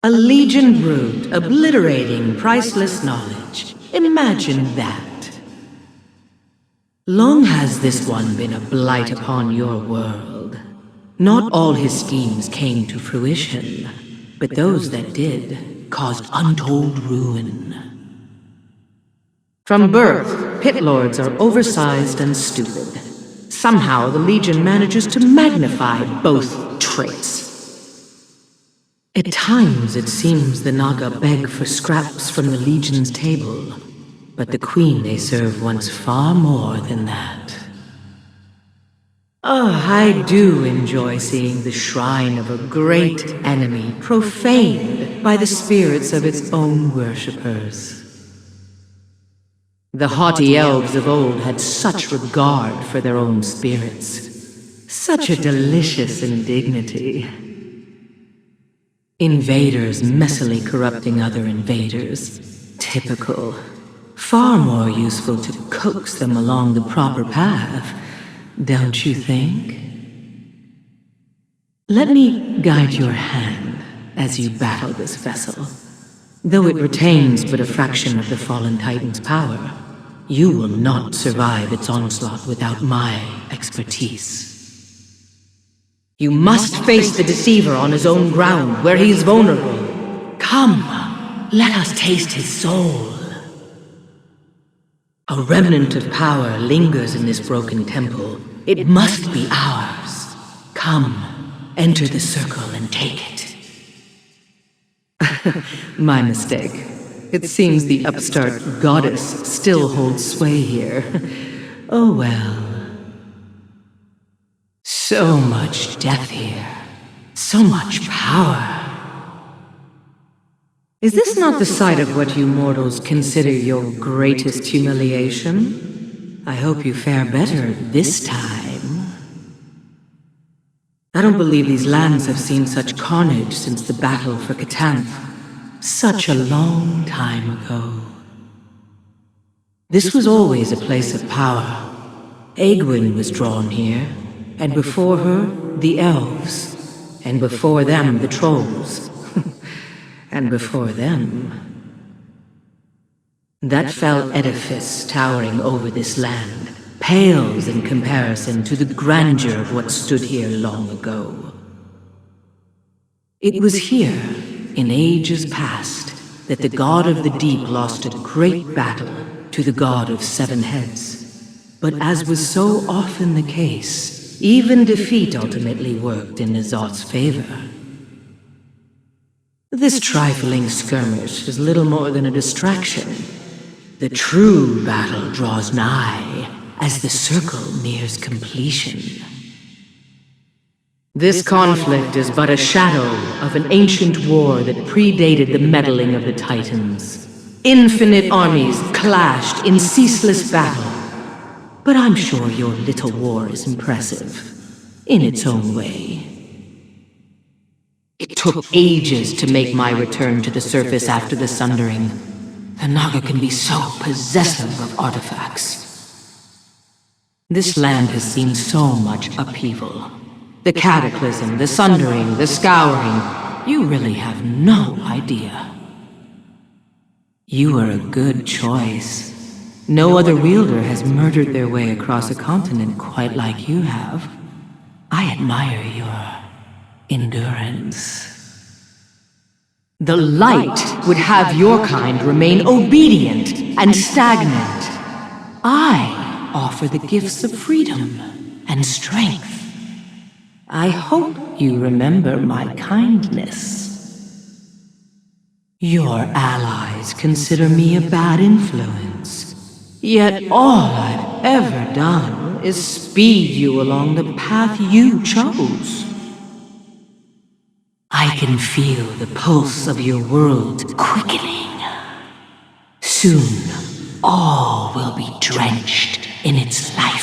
A legion brood, obliterating priceless knowledge. Imagine that. Long has this one been a blight upon your world. Not all his schemes came to fruition, but those that did caused untold ruin. From birth, pit lords are oversized and stupid. Somehow the Legion manages to magnify both traits. At times it seems the Naga beg for scraps from the Legion's table, but the queen they serve wants far more than that. Oh, I do enjoy seeing the shrine of a great enemy profaned by the spirits of its own worshippers. The haughty elves of old had such regard for their own spirits. Such a delicious indignity. Invaders messily corrupting other invaders. Typical. Far more useful to coax them along the proper path, don't you think? Let me guide your hand as you battle this vessel. Though it retains but a fraction of the fallen Titan's power, you will not survive its onslaught without my expertise. You must face the deceiver on his own ground, where he is vulnerable. Come, let us taste his soul. A remnant of power lingers in this broken temple. It must be ours. Come, enter the circle and take it. My mistake. It seems the upstart goddess still holds sway here. Oh well. So much death here. So much power. Is this not the sight of what you mortals consider your greatest humiliation? I hope you fare better this time. I don't believe these lands have seen such carnage since the battle for Xalatath. Such a long time ago. This was always a place of power. Egwene was drawn here, and before her, the elves, and before them, the trolls, and before them. That fell edifice towering over this land pales in comparison to the grandeur of what stood here long ago. It was here, in ages past, that the god of the deep lost a great battle to the god of seven heads. But as was so often the case, even defeat ultimately worked in N'Zoth's favor. This trifling skirmish is little more than a distraction. The true battle draws nigh as the circle nears completion. This conflict is but a shadow of an ancient war that predated the meddling of the Titans. Infinite armies clashed in ceaseless battle. But I'm sure your little war is impressive, in its own way. It took ages to make my return to the surface after the Sundering. The Naga can be so possessive of artifacts. This land has seen so much upheaval. The cataclysm, the sundering, the scouring. You really have no idea. You are a good choice. No other wielder has murdered their way across a continent quite like you have. I admire your endurance. The light would have your kind remain obedient and stagnant. I offer the gifts of freedom and strength. I hope you remember my kindness. Your allies consider me a bad influence, yet all I've ever done is speed you along the path you chose. I can feel the pulse of your world quickening. Soon, all will be drenched in its light.